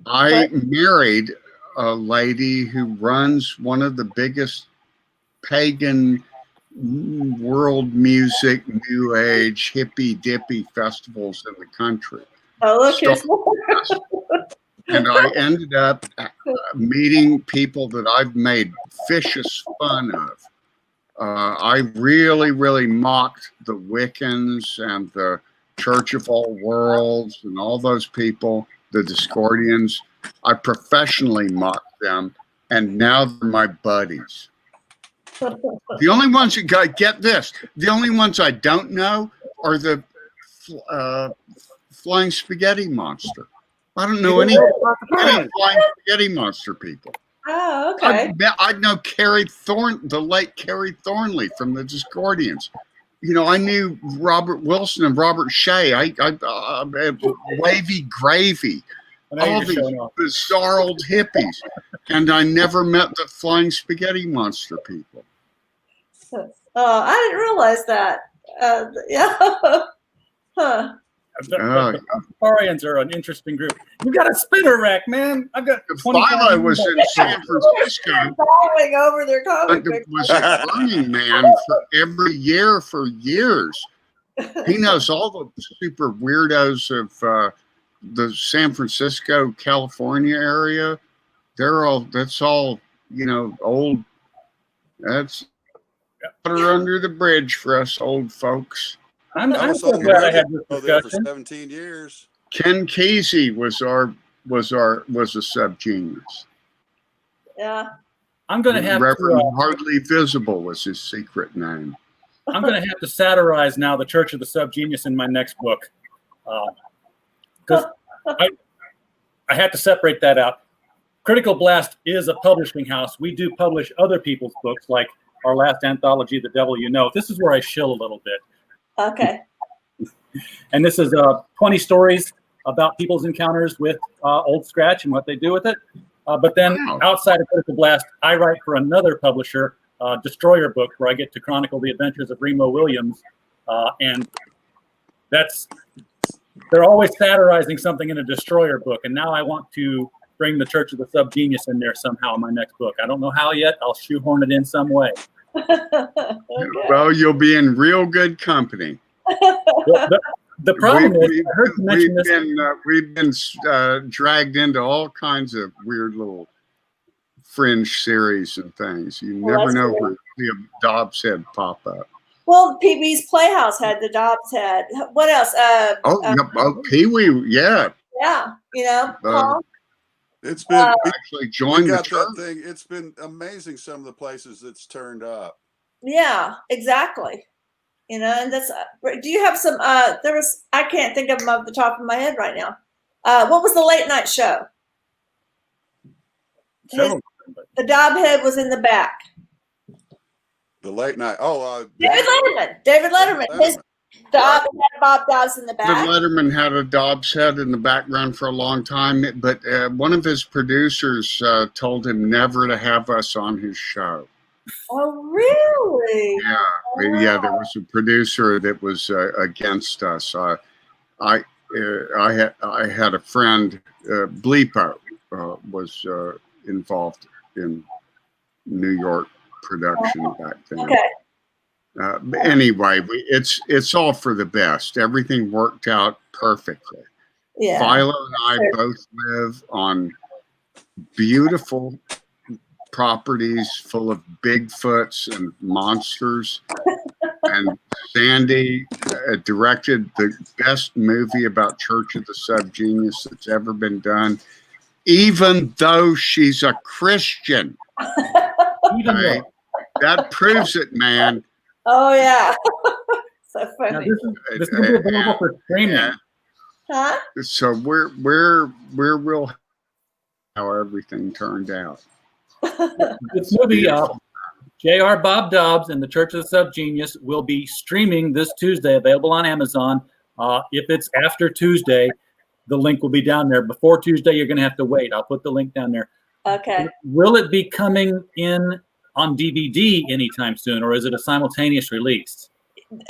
I married a lady who runs one of the biggest pagan world music, new age, hippy dippy festivals in the country. Oh, look, here's more. And I ended up meeting people that I've made vicious fun of. I really, really mocked the Wiccans and the Church of All Worlds and all those people, the Discordians. I professionally mocked them, and now they're my buddies. The only ones who get this, the only ones I don't know are the Flying Spaghetti Monster. I don't know any Flying Spaghetti Monster people. Oh, okay. I know the late Carrie Thornley from the Discordians. You know, I knew Robert Wilson and Robert Shea. Wavy Gravy. All these bizarre old hippies. And I never met the Flying Spaghetti Monster people. Oh, I didn't realize that. Yeah. Huh. The Rastafarians are an interesting group. You got a spinner rack, man. I've got 20. Philo was in San Francisco. Falling over their comic book. Was a Burning Man for every year for years. He knows all the super weirdos of the San Francisco, California area. That's all, you know, old. That's water under the bridge for us old folks. I'm so glad I had this discussion. There for discussion. 17 years. Ken Kesey was our was a Subgenius. Yeah. I'm going to have Reverend to. Hardly Visible was his secret name. I'm going to have to satirize now the Church of the Subgenius in my next book, because I had to separate that out. Critical Blast is a publishing house. We do publish other people's books, like our last anthology, The Devil You Know. This is where I shill a little bit. Okay. And this is 20 stories about people's encounters with Old Scratch and what they do with it. But then outside of Critical Blast, I write for another publisher, Destroyer book, where I get to chronicle the adventures of Remo Williams. And they're always satirizing something in a Destroyer book. And now I want to bring the Church of the Subgenius in there somehow in my next book. I don't know how yet. I'll shoehorn it in some way. Okay. Well, you'll be in real good company. The problem is, I heard you mention this. We've been dragged into all kinds of weird little fringe series and things. You never know where the Dobbs head pop up. Well, Pee-wee's Playhouse had the Dobbs head. What else? Pee-wee, yeah. Yeah, Paul? It's been actually joined the church. That thing. It's been amazing some of the places it's turned up. Yeah, exactly. And that's. Do you have some? I can't think of them off the top of my head right now. What was the late night show? The Dobb head was in the back. The late night. David Letterman. His Dobb had Bob Dobbs in the back. David Letterman had a Dobbs head in the background for a long time, but one of his producers told him never to have us on his show. Oh, really? Yeah. There was a producer that was against us. I had a friend, Bleepo, was involved in New York production back then. Okay. Anyway, it's all for the best. Everything worked out perfectly. Yeah. Philo and I both live on beautiful properties full of Bigfoots and monsters. And Sandy directed the best movie about Church of the Subgenius that's ever been done, even though she's a Christian. Right? That proves it, man. Oh, yeah. So funny. Now, this will be available for streaming. Huh? So we're real how everything turned out. This movie, J.R. Bob Dobbs and the Church of the Subgenius will be streaming this Tuesday, available on Amazon. If it's after Tuesday, the link will be down there. Before Tuesday, you're going to have to wait. I'll put the link down there. Okay. Will it be coming in on DVD anytime soon, or is it a simultaneous release?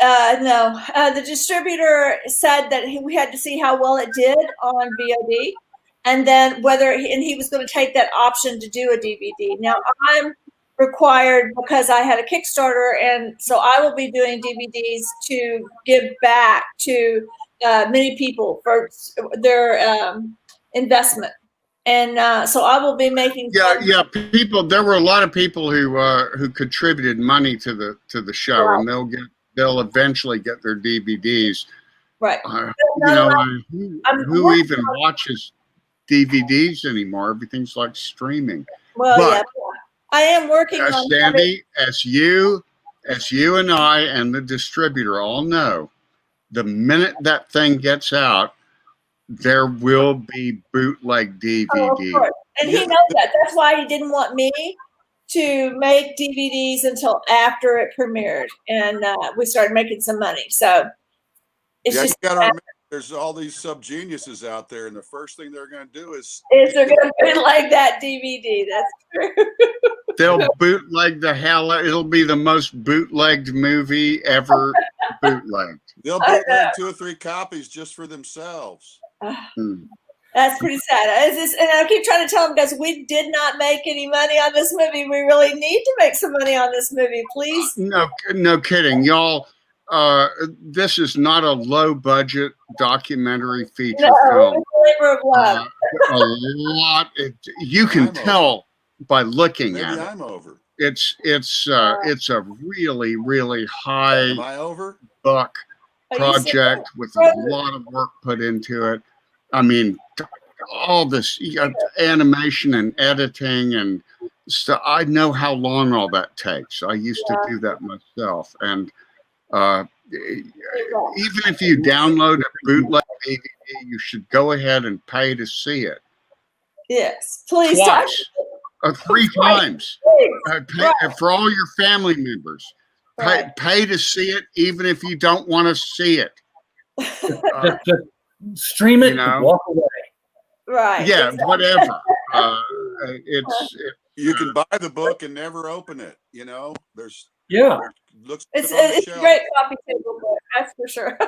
No. The distributor said that we had to see how well it did on VOD, and then he was going to take that option to do a DVD. Now, I'm required because I had a Kickstarter, and so I will be doing DVDs to give back to many people for their investment. And so I will be making. People. There were a lot of people who contributed money to the show, right. And they'll eventually get their DVDs. Right. Who even watches DVDs anymore? Everything's like streaming. Well, but I am working on Sandy, as you and I and the distributor all know, the minute that thing gets out, there will be bootleg DVD. Oh, of course. And he knows that. That's why he didn't want me to make DVDs until after it premiered, and we started making some money. So it's just you gotta remember, there's all these Subgeniuses out there, and the first thing they're going to do is they're going to bootleg that DVD. That's true. They'll bootleg the hell. It'll be the most bootlegged movie ever bootlegged. They'll bootleg 2 or 3 copies just for themselves. That's pretty sad. And I keep trying to tell them, guys, we did not make any money on this movie. We really need to make some money on this movie, please. No kidding, y'all. This is not a low budget documentary feature film. It's a labor of love. A lot. You can tell by looking at it. I'm over. It's a really, really high Am I over? buck project with a lot of work put into it. I mean, all this animation and editing and stuff. I know how long all that takes. I used to do that myself. And even if you download a bootleg DVD, you should go ahead and pay to see it. Yes, please. Twice. 3 times. Pay, for all your family members. Pay to see it, even if you don't want to see it. Just stream it and walk away. Right. Yeah, exactly. whatever. You can buy the book and never open it. There's looks it's a great coffee table book, that's for sure.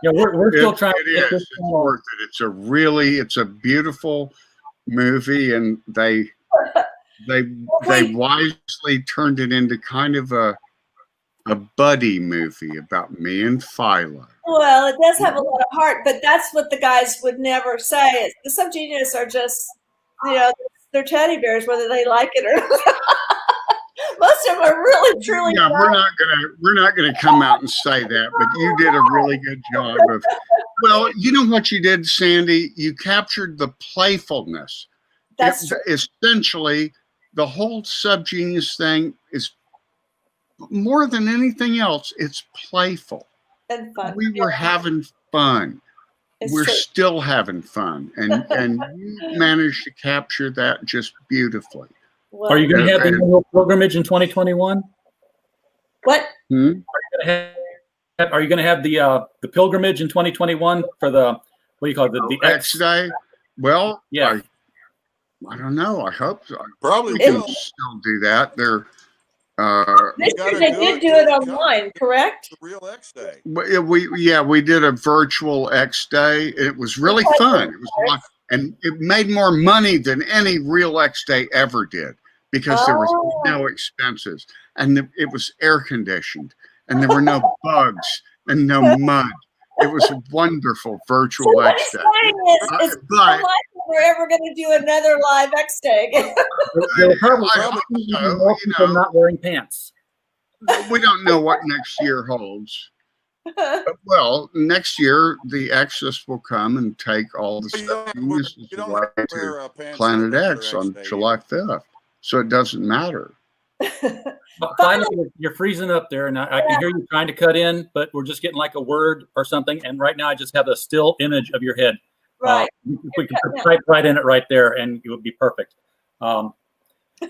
Yeah, we're still trying. It's worth it. It's a beautiful movie, and they wisely turned it into kind of a buddy movie about me and Philo. Well, it does have a lot of heart, but that's what the guys would never say. The Subgenius are just, they're teddy bears, whether they like it or not. Most of them are really, truly. Yeah, we're not gonna come out and say that, but you did a really good job of. Well, you know what you did, Sandy? You captured the playfulness. That's essentially the whole Subgenius thing is more than anything else. It's playful and fun. We were having fun. We're still having fun, and you managed to capture that just beautifully. Well, are you going to have the annual pilgrimage in 2021? What? Are you going to have the pilgrimage in 2021 for the, what do you call it, the X Day? Well, yeah. I don't know. I hope so. Probably we can still do that. They're this year they did do it online, correct? The real X Day. We did a virtual X Day. It was really fun. It was a lot, and it made more money than any real X Day ever did because there was no expenses, and it was air conditioned, and there were no bugs and no mud. It was a wonderful virtual X Day. It's not like we're ever going to do another live X Day. They're probably more people not wearing pants. We don't know what next year holds. Well, next year the Exodus will come and take all the stuff to Planet X on July 5th. So it doesn't matter. Finally, you're freezing up there, and I can hear you trying to cut in, but we're just getting like a word or something. And right now, I just have a still image of your head. Right. We can type right in it right there, and it would be perfect. This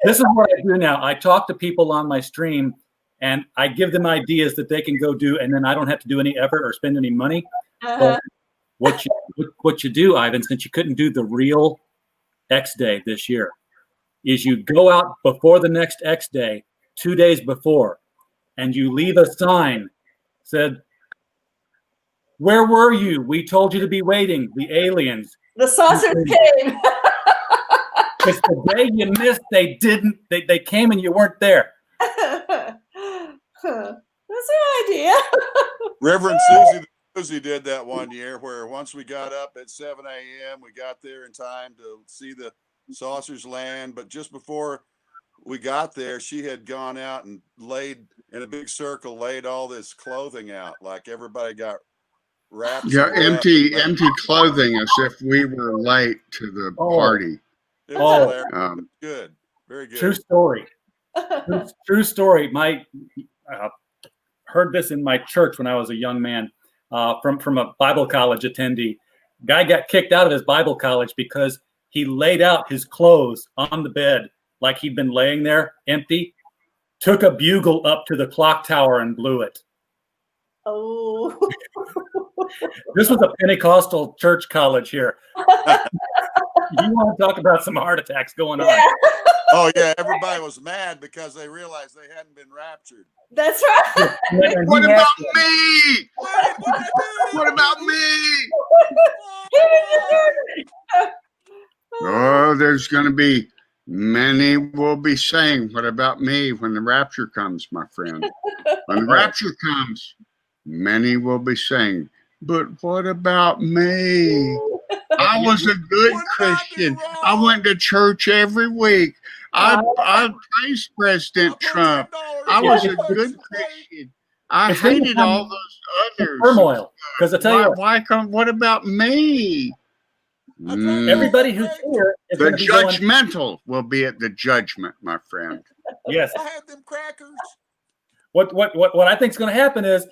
is what I do now. I talk to people on my stream, and I give them ideas that they can go do, and then I don't have to do any effort or spend any money. But what you do, Ivan, since you couldn't do the real X Day this year, is you go out before the next X Day, 2 days before, and you leave a sign said, "Where were you? We told you to be waiting. The aliens. The saucers came." It's the day you missed. They didn't. They came and you weren't there. That's an idea. Reverend Susie did that one year where once we got up at 7 a.m., we got there in time to see the saucers land. But just before we got there, she had gone out and laid in a big circle, laid all this clothing out. Like everybody got wrapped. Yeah, empty clothing as if we were late to the party. It was good. Very good. True story. True story. My heard this in my church when I was a young man from a Bible college attendee. Guy got kicked out of his Bible college because he laid out his clothes on the bed like he'd been laying there empty, took a bugle up to the clock tower and blew it. Oh. This was a Pentecostal church college here. You want to talk about some heart attacks going on? Oh, yeah. Everybody was mad because they realized they hadn't been raptured. That's right. What about me? What about me? Oh, there's going to be many will be saying, "What about me?" when the rapture comes, my friend. When the rapture comes, many will be saying, "But what about me? I was a good Christian. I went to church every week. I praised President Trump. I was a good Christian. I It's gonna hated become all those others. turmoil. Because I tell you What about me? everybody who's here is The going to be going, judgmental will be at the judgment, my friend. yes. I had them crackers. What I think is going to happen is,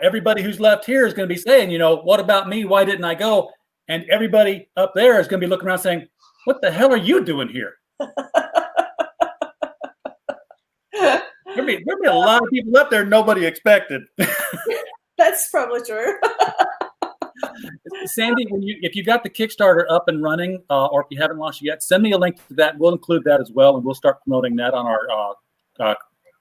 everybody who's left here is going to be saying, what about me? Why didn't I go? And everybody up there is going to be looking around saying, what the hell are you doing here? There'll be a lot of people up there nobody expected. That's probably true. Sandy, if you got the Kickstarter up and running, or if you haven't launched it yet, send me a link to that. We'll include that as well, and we'll start promoting that on our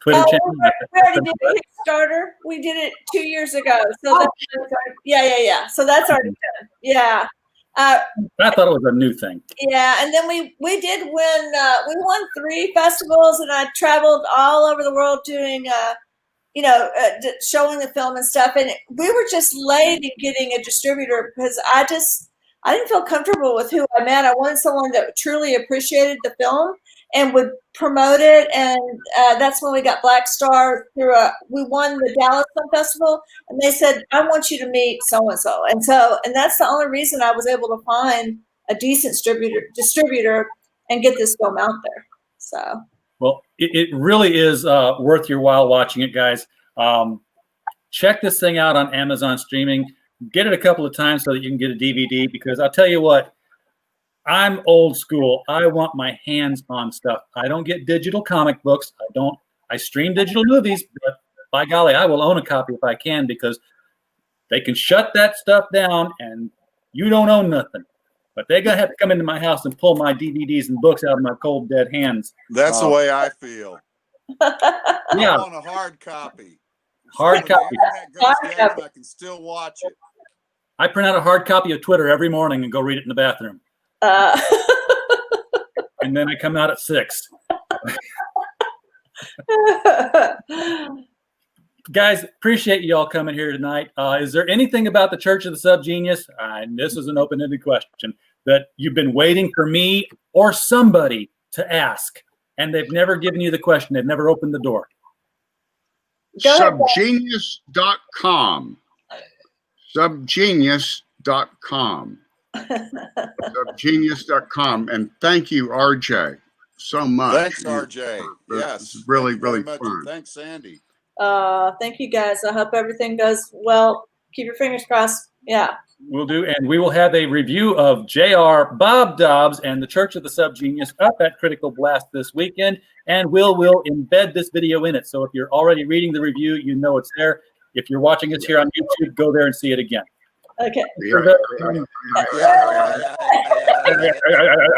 Twitter channel. We already did a Kickstarter. We did it 2 years ago. So yeah. So that's already done. Yeah. I thought it was a new thing. Yeah, and then we did win. We won 3 festivals, and I traveled all over the world doing, showing the film and stuff. And we were just late in getting a distributor because I didn't feel comfortable with who I met. I wanted someone that truly appreciated the film and would promote it. And that's when we got Black Star we won the Dallas Film Festival, and they said, I want you to meet so-and-so. And that's the only reason I was able to find a decent distributor and get this film out there. So. Well, it really is worth your while watching it, guys. Check this thing out on Amazon streaming. Get it a couple of times so that you can get a DVD, because I'll tell you what, I'm old school. I want my hands on stuff. I don't get digital comic books. I stream digital movies, but by golly, I will own a copy if I can, because they can shut that stuff down and you don't own nothing. But they're going to have to come into my house and pull my DVDs and books out of my cold, dead hands. That's the way I feel. Yeah. I want a hard copy. Hard So copy. I can still watch it. I print out a hard copy of Twitter every morning and go read it in the bathroom. And then I come out at 6. Guys, appreciate you all coming here tonight. Is there anything about the Church of the Subgenius, and this is an open-ended question, that you've been waiting for me or somebody to ask, and they've never given you the question? They've never opened the door. Subgenius.com. Subgenius.com. Subgenius.com. And thank you, RJ, so much. Thanks, RJ. Yes. Really, Thank you very really much. fun. Thanks, Sandy. Thank you, guys. I hope everything goes well. Keep your fingers crossed. Yeah. We'll do, and we will have a review of JR, Bob Dobbs, and the Church of the Subgenius up at Critical Blast this weekend, and we'll embed this video in it. So if you're already reading the review, you know it's there. If you're watching us here on YouTube, go there and see it again. Okay. Yeah.